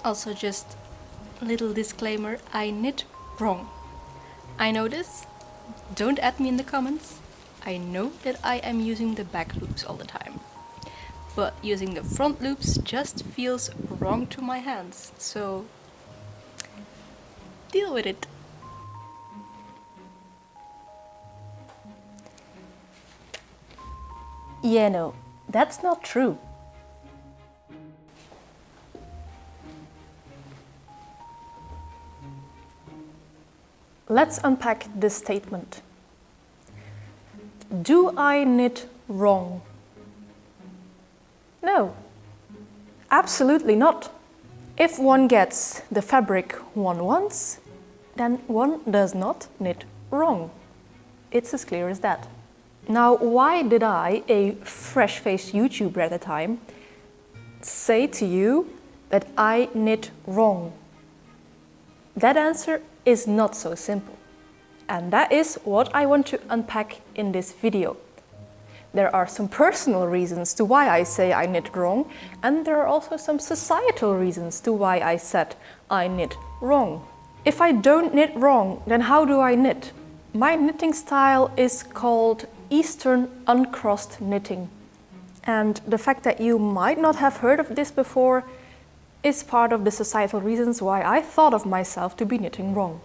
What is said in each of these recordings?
Also, just a little disclaimer, I knit wrong. I know this. Don't add me in the comments. I know that I am using the back loops all the time. But using the front loops just feels wrong to my hands, so deal with it. Yeah, no, that's not true. Let's unpack this statement. Do I knit wrong? No, absolutely not. If one gets the fabric one wants, then one does not knit wrong. It's as clear as that. Now, why did I, a fresh-faced YouTuber at the time, say to you that I knit wrong? That answer is not so simple. And that is what I want to unpack in this video. There are some personal reasons to why I say I knit wrong, and there are also some societal reasons to why I said I knit wrong. If I don't knit wrong, then how do I knit? My knitting style is called Eastern Uncrossed knitting. And the fact that you might not have heard of this before is part of the societal reasons why I thought of myself to be knitting wrong.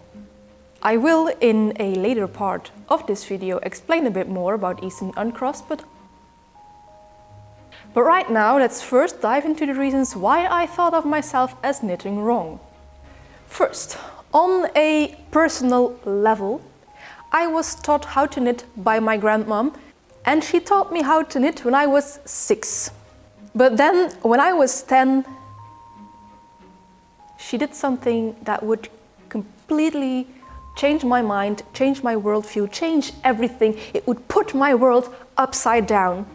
I will, in a later part of this video, explain a bit more about Eastern Uncrossed, but right now let's first dive into the reasons why I thought of myself as knitting wrong. First, on a personal level, I was taught how to knit by my grandmom, and she taught me how to knit when I was 6. But then, when I was 10, she did something that would completely change my mind, change my worldview, change everything. It would put my world upside down.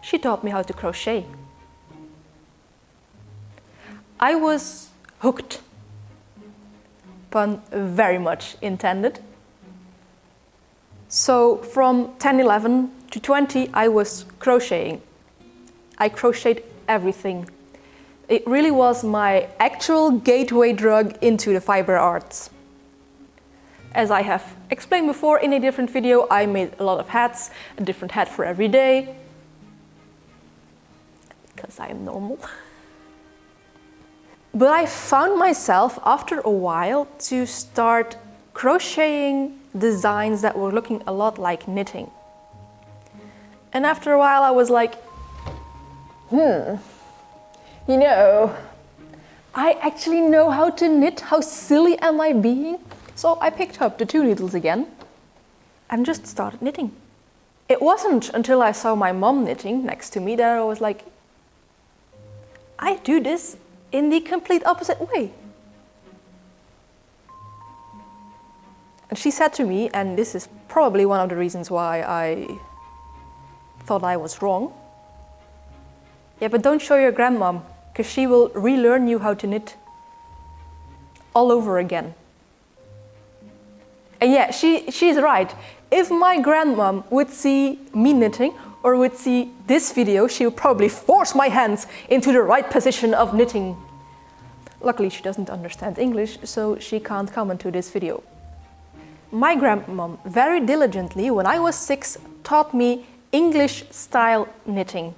She taught me how to crochet. I was hooked. Pun very much intended. So from 10, 11 to 20, I was crocheting. I crocheted everything. It really was my actual gateway drug into the fiber arts. As I have explained before in a different video, I made a lot of hats, a different hat for every day, because I am normal. But I found myself, after a while, to start crocheting designs that were looking a lot like knitting. And after a while I was like, you know, I actually know how to knit, how silly am I being? So I picked up the 2 needles again and just started knitting. It wasn't until I saw my mom knitting next to me that I was like, I do this in the complete opposite way. And she said to me, and this is probably one of the reasons why I thought I was wrong, yeah, but don't show your grandmom, because she will relearn you how to knit all over again. And yeah, she's right. If my grandmom would see me knitting or would see this video, she would probably force my hands into the right position of knitting. Luckily, she doesn't understand English, so she can't comment to this video. My grandmom very diligently, when I was 6, taught me English-style knitting.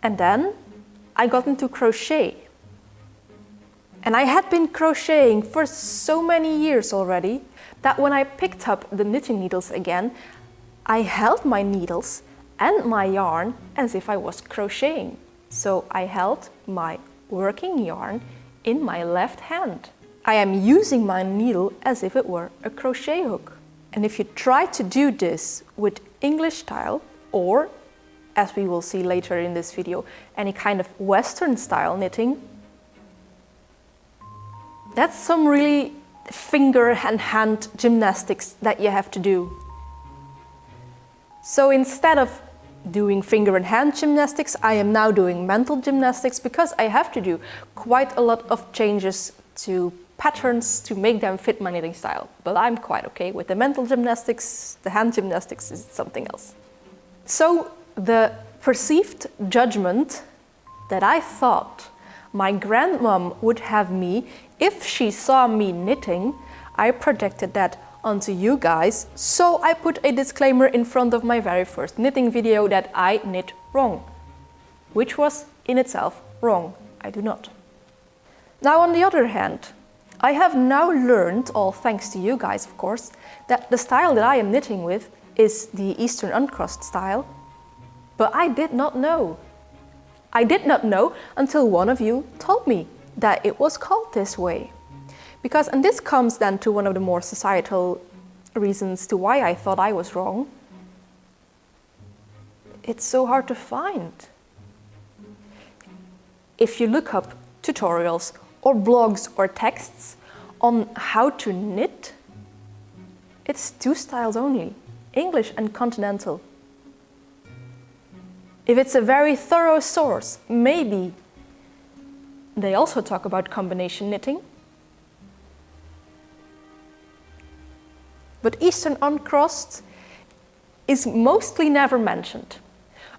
And then I got into crochet. And I had been crocheting for so many years already that when I picked up the knitting needles again, I held my needles and my yarn as if I was crocheting. So I held my working yarn in my left hand. I am using my needle as if it were a crochet hook. And if you try to do this with English style, or, as we will see later in this video, any kind of Western style knitting, that's some really finger and hand gymnastics that you have to do. So instead of doing finger and hand gymnastics, I am now doing mental gymnastics, because I have to do quite a lot of changes to patterns to make them fit my knitting style. But I'm quite okay with the mental gymnastics. The hand gymnastics is something else. So the perceived judgment that I thought my grandmom would have me if she saw me knitting. I projected that onto you guys, so I put a disclaimer in front of my very first knitting video that I knit wrong, which was in itself wrong. I do not. Now, on the other hand, I have now learned, all thanks to you guys of course, that the style that I am knitting with is the Eastern Uncrossed style, but I did not know. I did not know until one of you told me that it was called this way. Because, and this comes then to one of the more societal reasons to why I thought I was wrong. It's so hard to find. If you look up tutorials or blogs or texts on how to knit, it's two styles only, English and continental. If it's a very thorough source, maybe they also talk about combination knitting. But Eastern Uncrossed is mostly never mentioned.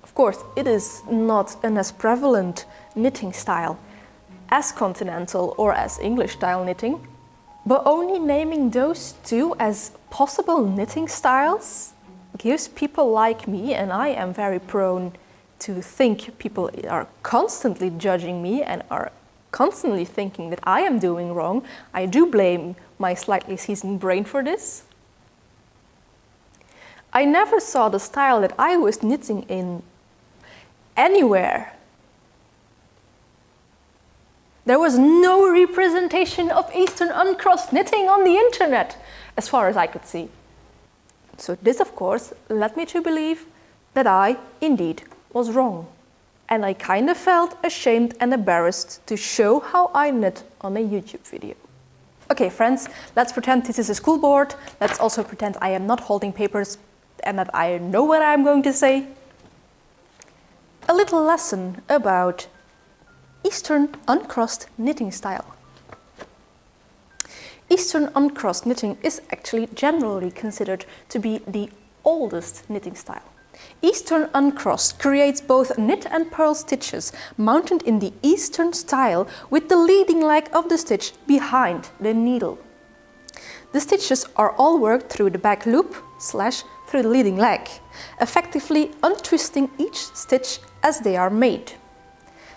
Of course, it is not an as prevalent knitting style as continental or as English style knitting, but only naming those two as possible knitting styles gives people like me, and I am very prone to think people are constantly judging me and are constantly thinking that I am doing wrong. I do blame my slightly seasoned brain for this. I never saw the style that I was knitting in anywhere. There was no representation of Eastern Uncrossed knitting on the internet, as far as I could see. So this, of course, led me to believe that I, indeed, was wrong. And I kind of felt ashamed and embarrassed to show how I knit on a YouTube video. Okay, friends, let's pretend this is a school board. Let's also pretend I am not holding papers and that I know what I'm going to say. A little lesson about Eastern Uncrossed knitting style. Eastern Uncrossed knitting is actually generally considered to be the oldest knitting style. Eastern Uncrossed creates both knit and purl stitches mounted in the Eastern style with the leading leg of the stitch behind the needle. The stitches are all worked through the back loop / through the leading leg, effectively untwisting each stitch as they are made.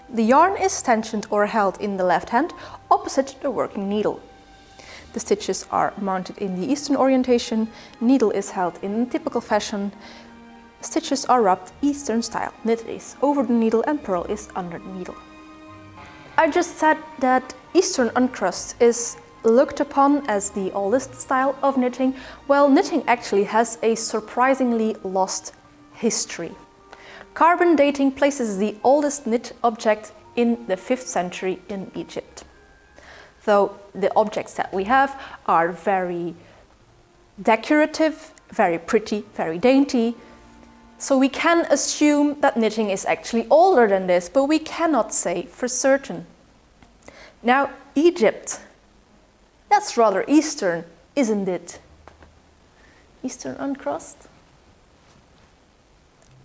The yarn is tensioned or held in the left hand opposite the working needle. The stitches are mounted in the Eastern orientation, needle is held in typical fashion, stitches are wrapped Eastern style, knit is over the needle and purl is under the needle. I just said that Eastern Uncrossed is looked upon as the oldest style of knitting. Well, knitting actually has a surprisingly lost history. Carbon dating places the oldest knit object in the 5th century in Egypt. Though the objects that we have are very decorative, very pretty, very dainty, so we can assume that knitting is actually older than this, but we cannot say for certain. Now, Egypt, that's rather Eastern, isn't it? Eastern Uncrossed?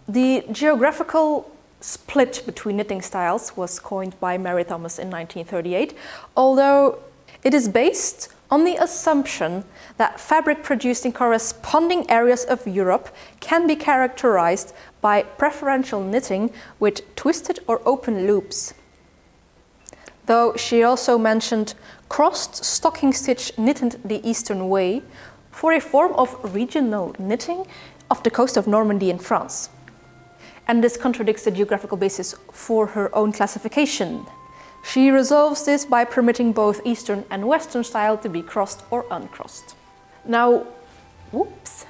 The geographical split between knitting styles was coined by Mary Thomas in 1938, although it is based on the assumption that fabric produced in corresponding areas of Europe can be characterized by preferential knitting with twisted or open loops. Though she also mentioned crossed stocking stitch knitted the Eastern way for a form of regional knitting off the coast of Normandy in France. And this contradicts the geographical basis for her own classification. She resolves this by permitting both Eastern and Western style to be crossed or uncrossed. Now, whoops.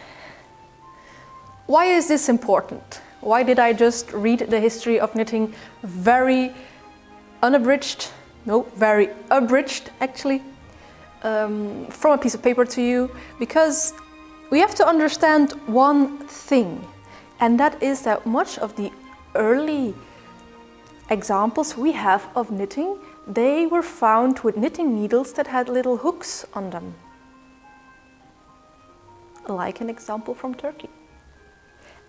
Why is this important? Why did I just read the history of knitting very unabridged, no, very abridged actually, from a piece of paper to you? Because we have to understand one thing, and that is that much of the early examples we have of knitting, they were found with knitting needles that had little hooks on them. Like an example from Turkey.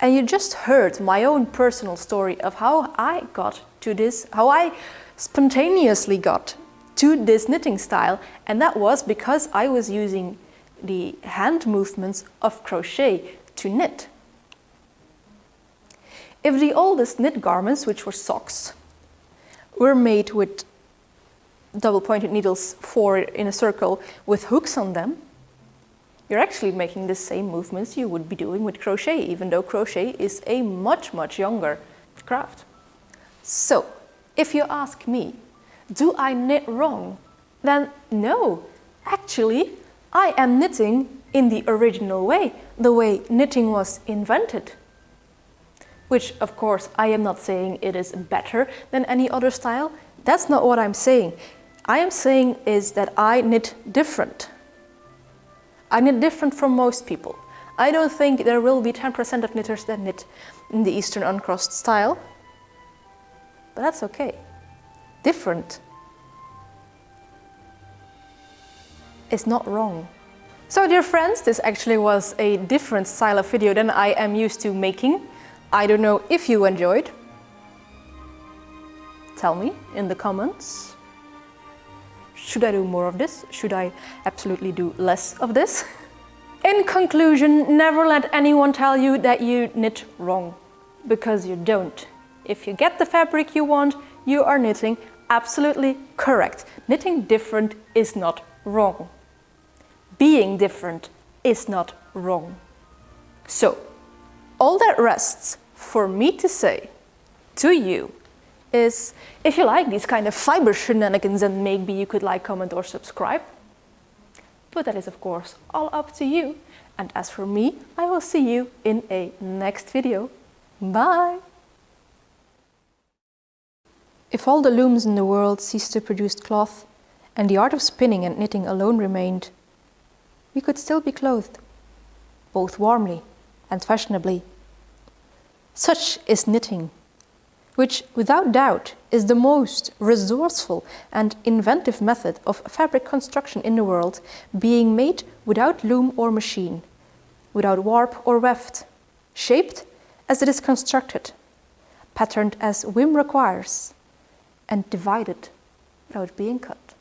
And you just heard my own personal story of how I got to this, how I spontaneously got to this knitting style, and that was because I was using the hand movements of crochet to knit. If the oldest knit garments, which were socks, were made with double-pointed needles, 4 in a circle with hooks on them, you're actually making the same movements you would be doing with crochet, even though crochet is a much, much younger craft. So, if you ask me, do I knit wrong? Then no, actually, I am knitting in the original way, the way knitting was invented. Which, of course, I am not saying it is better than any other style. That's not what I'm saying. I am saying is that I knit different. I knit different from most people. I don't think there will be 10% of knitters that knit in the Eastern Uncrossed style, but that's okay. Different is not wrong. So dear friends, this actually was a different style of video than I am used to making. I don't know if you enjoyed. Tell me in the comments. Should I do more of this? Should I absolutely do less of this? In conclusion, never let anyone tell you that you knit wrong, because you don't. If you get the fabric you want, you are knitting absolutely correct. Knitting different is not wrong. Being different is not wrong. So, all that rests for me to say to you is, if you like these kind of fiber shenanigans, then maybe you could like, comment or subscribe. But that is of course all up to you. And as for me, I will see you in a next video. Bye! If all the looms in the world ceased to produce cloth, and the art of spinning and knitting alone remained, we could still be clothed, both warmly and fashionably. Such is knitting, which without doubt is the most resourceful and inventive method of fabric construction in the world, being made without loom or machine, without warp or weft, shaped as it is constructed, patterned as whim requires, and divided without being cut.